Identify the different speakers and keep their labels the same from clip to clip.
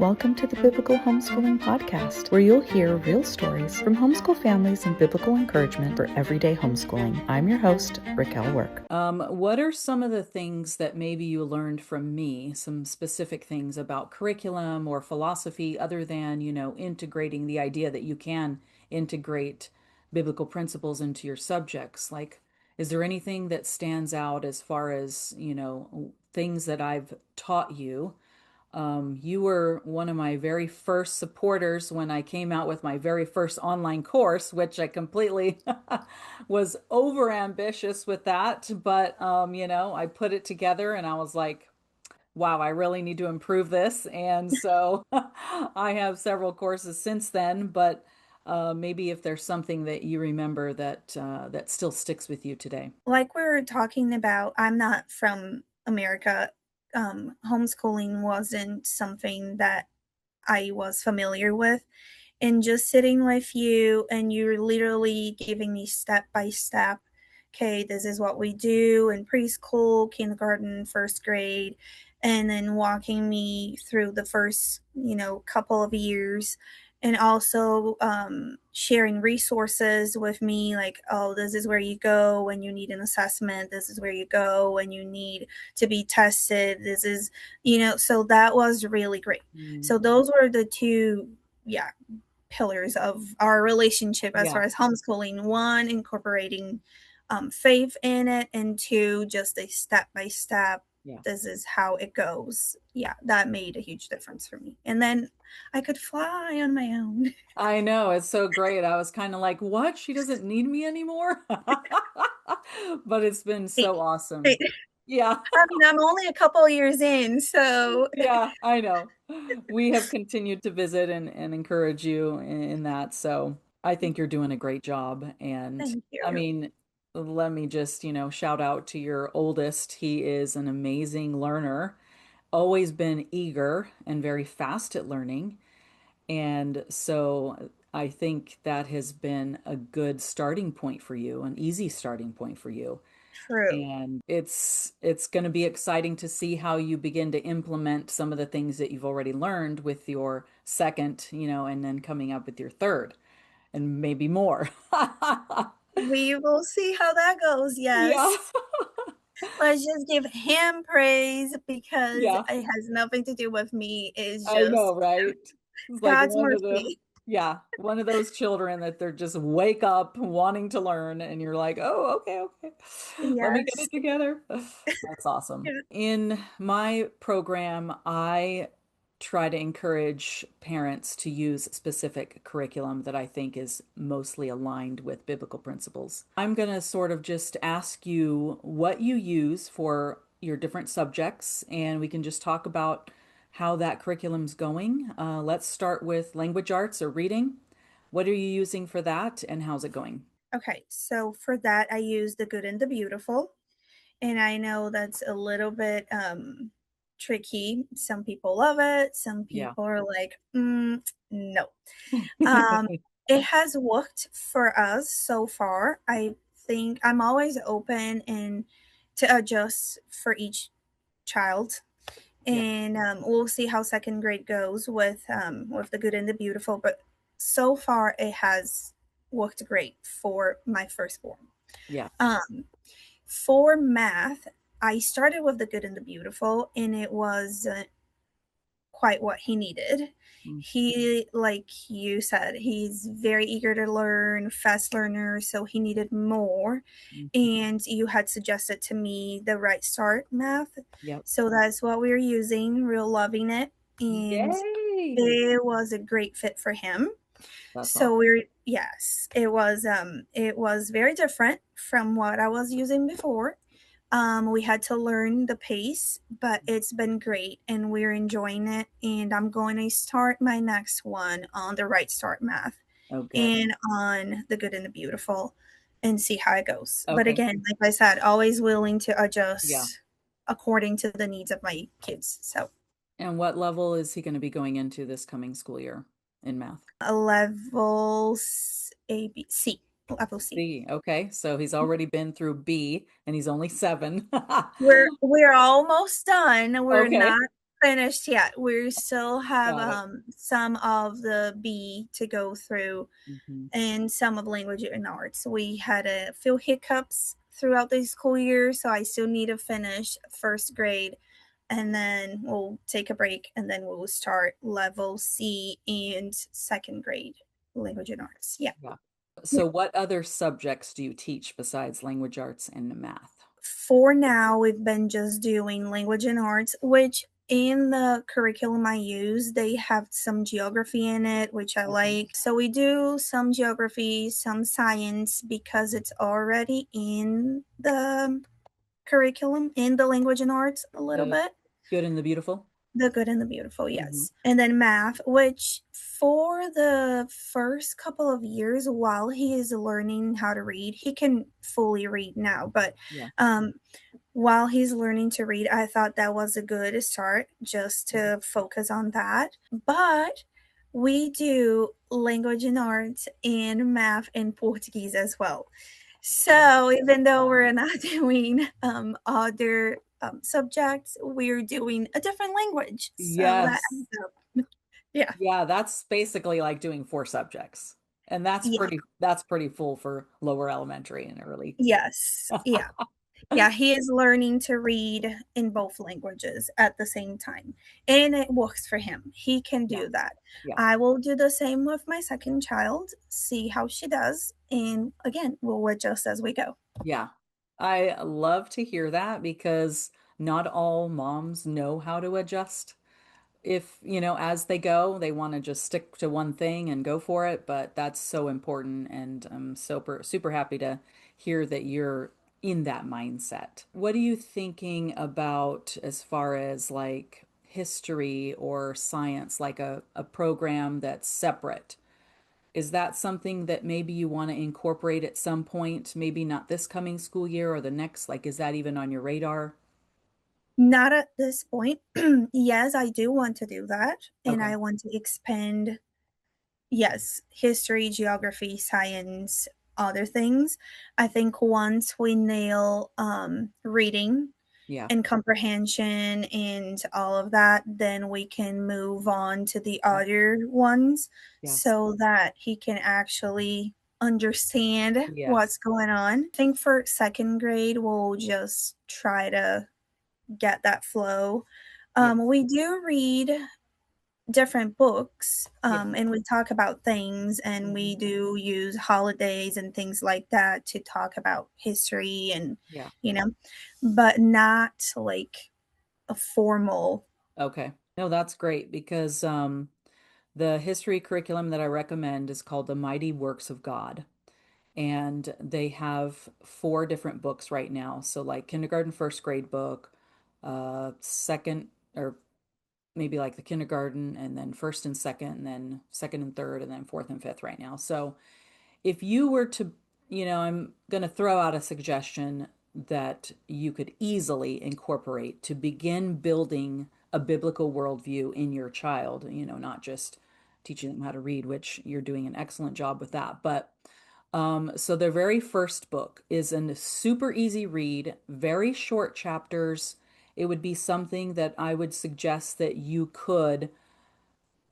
Speaker 1: Welcome to the Biblical Homeschooling Podcast, where you'll hear real stories from homeschool families and biblical encouragement for everyday homeschooling. I'm your host, Raquel Work.
Speaker 2: What are some of the things that maybe you learned from me, some specific things about curriculum or philosophy other than, integrating the idea that you can integrate biblical principles into your subjects? Like, is there anything that stands out as far as, things that I've taught you? You were one of my very first supporters when I came out with my very first online course, which I completely was over ambitious with that. But, I put it together and I was like, wow, I really need to improve this. And so I have several courses since then, but maybe if there's something that you remember that still sticks with you today.
Speaker 3: Like we were talking about, I'm not from America. Homeschooling wasn't something that I was familiar with. And just sitting with you and you're literally giving me step by step, okay, this is what we do in preschool, kindergarten, first grade, and then walking me through the first, couple of years. And also sharing resources with me, like, oh, this is where you go when you need an assessment. This is where you go when you need to be tested. This is, so that was really great. So those were the two, pillars of our relationship as far as homeschooling. One, incorporating faith in it, and two, just a step-by-step. This is how it goes. Yeah, that made a huge difference for me. And then I could fly on my own.
Speaker 2: I know, it's so great. I was kind of like, what? She doesn't need me anymore? But it's been so awesome. Yeah.
Speaker 3: I mean, I'm only a couple of years in, so.
Speaker 2: Yeah, I know. We have continued to visit and encourage you in that. So I think you're doing a great job. And
Speaker 3: Thank you.
Speaker 2: I mean, let me just, shout out to your oldest. He is an amazing learner, always been eager and very fast at learning. And so I think that has been a good starting point for you, an easy starting point for you.
Speaker 3: True.
Speaker 2: And it's going to be exciting to see how you begin to implement some of the things that you've already learned with your second, and then coming up with your third and maybe more.
Speaker 3: We will see how that goes. Yes.
Speaker 2: Yeah.
Speaker 3: Let's just give him praise because it has nothing to do with me. It's just,
Speaker 2: I know, right? It's like
Speaker 3: God's mercy.
Speaker 2: one of those children that they're just wake up wanting to learn, and you're like, oh, okay. Let me get
Speaker 3: Yes.
Speaker 2: it together. That's awesome. In my program, I try to encourage parents to use specific curriculum that I think is mostly aligned with biblical principles. I'm going to sort of just ask you what you use for your different subjects, and we can just talk about how that curriculum's going. Let's start with language arts or reading. What are you using for that, and how's it going?
Speaker 3: Okay, so for that, I use The Good and the Beautiful. And I know that's a little bit tricky. Some people love it. Some people are like, no. It has worked for us so far. I think I'm always open and to adjust for each child. And we'll see how second grade goes with The Good and the Beautiful. But so far, it has worked great for my firstborn.
Speaker 2: Yeah.
Speaker 3: For math, I started with The Good and the Beautiful, and it wasn't quite what he needed. He, like you said, he's very eager to learn, fast learner, so he needed more. And you had suggested to me the Right Start math. So that's what we're using. Real loving it. And it was a great fit for him. So it was very different from what I was using before. We had to learn the pace, but it's been great and we're enjoying it. And I'm going to start my next one on the Right Start math and on The Good and the Beautiful and see how it goes. But again, like I said, always willing to adjust according to the needs of my kids. So.
Speaker 2: And what level is he going to be going into this coming school year in math?
Speaker 3: Level C. Level C.
Speaker 2: B. Okay, so he's already been through B, and he's only 7.
Speaker 3: We're almost done. We're not finished yet. We still have
Speaker 2: Got it.
Speaker 3: some of the B to go through
Speaker 2: Hmm.
Speaker 3: and some of language and arts. We had a few hiccups throughout the school year, so I still need to finish first grade, and then we'll take a break, and then we'll start level C and second grade language and arts. Yeah.
Speaker 2: Yeah. So what other subjects do you teach besides language arts and math?
Speaker 3: For now, we've been just doing language and arts, which in the curriculum I use, they have some geography in it, which I
Speaker 2: Okay.
Speaker 3: like. So we do some geography, some science, because it's already in the curriculum, in the language and arts a little
Speaker 2: The
Speaker 3: bit.
Speaker 2: Good and the Beautiful?
Speaker 3: The Good and the Beautiful,
Speaker 2: Hmm.
Speaker 3: yes. And then math, which for the first couple of years while he is learning how to read, he can fully read now, but
Speaker 2: Yeah.
Speaker 3: um, while he's learning to read, I thought that was a good start just to focus on that. But we do language and arts and math and Portuguese as well. So even though we're not doing other subjects, we're doing a different language. So that
Speaker 2: Yes.
Speaker 3: ends up, yeah,
Speaker 2: Yeah, that's basically like doing four subjects. And
Speaker 3: yeah,
Speaker 2: that's pretty full for lower elementary and early.
Speaker 3: yes, yeah. Yeah, he is learning to read in both languages at the same time, and it works for him. He can
Speaker 2: Yeah.
Speaker 3: do that.
Speaker 2: Yeah.
Speaker 3: I will do the same with my second child, see how she does, and again, we'll adjust as we go.
Speaker 2: Yeah. I love to hear that because not all moms know how to adjust. If, as they go, they want to just stick to one thing and go for it, but that's so important. And I'm super happy to hear that you're in that mindset. What are you thinking about as far as like history or science, like a program that's separate? Is that something that maybe you want to incorporate at some point? Maybe not this coming school year or the next? Like, is that even on your radar?
Speaker 3: Not at this point. Yes, I do want to do that, and
Speaker 2: Okay.
Speaker 3: I want to expand, yes, history, geography, science, other things. I think once we nail reading
Speaker 2: Yeah.
Speaker 3: and comprehension and all of that, then we can move on to the other ones
Speaker 2: Yes.
Speaker 3: so that he can actually understand
Speaker 2: Yes.
Speaker 3: what's going on. I think for second grade, we'll just try to get that flow.
Speaker 2: Yes.
Speaker 3: We do read different books,
Speaker 2: Yeah.
Speaker 3: and we talk about things, and
Speaker 2: Hmm.
Speaker 3: we do use holidays and things like that to talk about history and,
Speaker 2: Yeah.
Speaker 3: you know, but not like a formal.
Speaker 2: Okay. No, that's great because the history curriculum that I recommend is called The Mighty Works of God. And they have four different books right now. So, like kindergarten, first grade book, second, or maybe like the kindergarten, and then first and second, and then second and third, and then fourth and fifth right now. So, if you were to, I'm going to throw out a suggestion that you could easily incorporate to begin building a biblical worldview in your child, not just teaching them how to read, which you're doing an excellent job with that. But so their very first book is a super easy read, very short chapters. It would be something that I would suggest that you could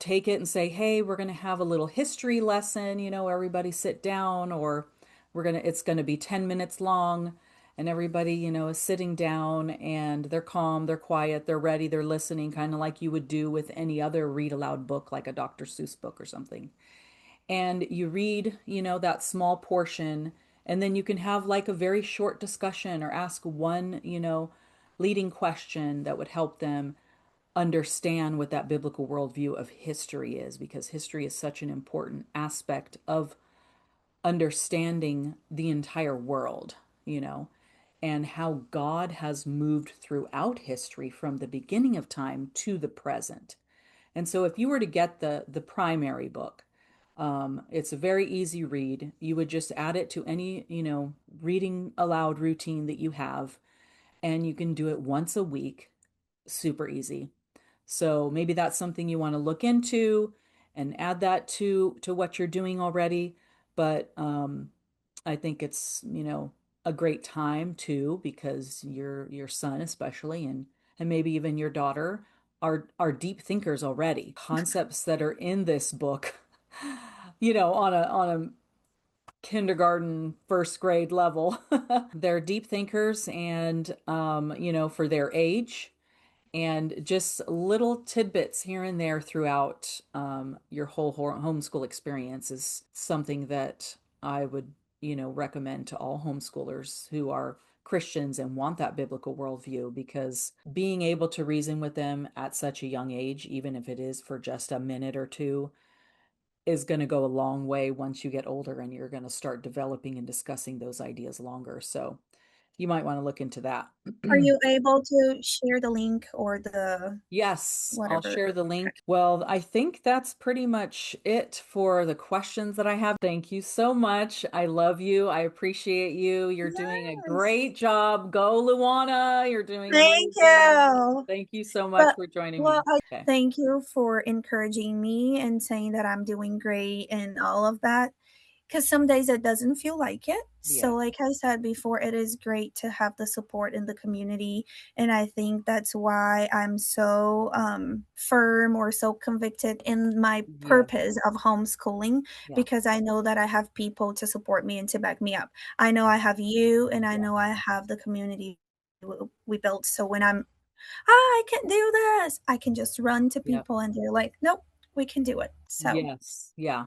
Speaker 2: take it and say, hey, we're going to have a little history lesson, everybody sit down, or it's going to be 10 minutes long, and everybody, is sitting down and they're calm, they're quiet, they're ready, they're listening, kind of like you would do with any other read aloud book, like a Dr. Seuss book or something. And you read, that small portion, and then you can have like a very short discussion or ask one, leading question that would help them understand what that biblical worldview of history is, because history is such an important aspect of understanding the entire world, you know, and how God has moved throughout history from the beginning of time to the present. And so if you were to get the primary book, it's a very easy read. You would just add it to any, reading aloud routine that you have, and you can do it once a week. Super easy. So maybe that's something you want to look into and add that to what you're doing already. But I think it's, a great time too, because your son especially, and maybe even your daughter are deep thinkers already. Concepts that are in this book, on a kindergarten, first grade level. They're deep thinkers and, for their age, and just little tidbits here and there throughout your whole homeschool experience is something that I would, recommend to all homeschoolers who are Christians and want that biblical worldview, because being able to reason with them at such a young age, even if it is for just a minute or two, is going to go a long way once you get older and you're going to start developing and discussing those ideas longer. So you might want to look into that.
Speaker 3: Are you able to share the link or the
Speaker 2: Yes, I'll
Speaker 3: whatever?
Speaker 2: share the link. Well, I think that's pretty much it for the questions that I have. Thank you so much. I love you. I appreciate you. You're doing a
Speaker 3: Yes.
Speaker 2: great job. Go, Luana. You're doing
Speaker 3: Thank
Speaker 2: amazing.
Speaker 3: you.
Speaker 2: Thank you so much
Speaker 3: But
Speaker 2: for joining
Speaker 3: well,
Speaker 2: me.
Speaker 3: I
Speaker 2: Okay.
Speaker 3: thank you for encouraging me and saying that I'm doing great and all of that. Because some days it doesn't feel like it.
Speaker 2: Yeah.
Speaker 3: So, like I said before, it is great to have the support in the community. And I think that's why I'm so firm or so convicted in my
Speaker 2: Yeah.
Speaker 3: purpose of homeschooling,
Speaker 2: Yeah.
Speaker 3: because I know that I have people to support me and to back me up. I know I have you, and I
Speaker 2: Yeah.
Speaker 3: know I have the community we built. So when I can't do this, I can just run to
Speaker 2: Yeah.
Speaker 3: people and they're like, nope, we can do it. So
Speaker 2: Yes. Yeah.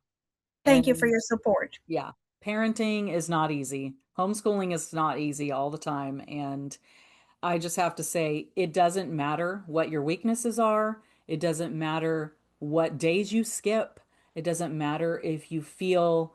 Speaker 3: thank you for
Speaker 2: And
Speaker 3: your support.
Speaker 2: yeah, parenting is not easy. Homeschooling is not easy all the time. And I just have to say, it doesn't matter what your weaknesses are. It doesn't matter what days you skip. It doesn't matter if you feel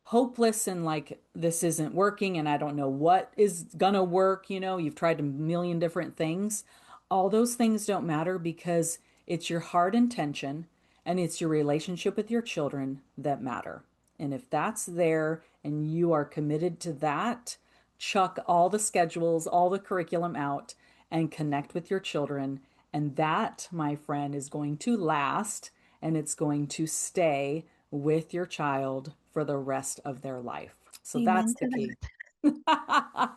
Speaker 2: hopeless and like this isn't working and I don't know what is gonna work. You've tried a million different things. All those things don't matter, because it's your heart intention and it's your relationship with your children that matter. And if that's there and you are committed to that, chuck all the schedules, all the curriculum out and connect with your children. And that, my friend, is going to last, and it's going to stay with your child for the rest of their life. So that's
Speaker 3: Amen
Speaker 2: the
Speaker 3: to
Speaker 2: key.
Speaker 3: that.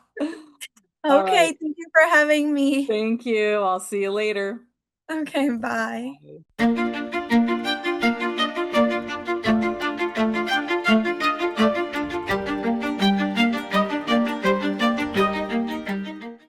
Speaker 2: All right.
Speaker 3: Okay, thank you for having me.
Speaker 2: Thank you. I'll see you later.
Speaker 3: Okay, bye.
Speaker 2: Bye.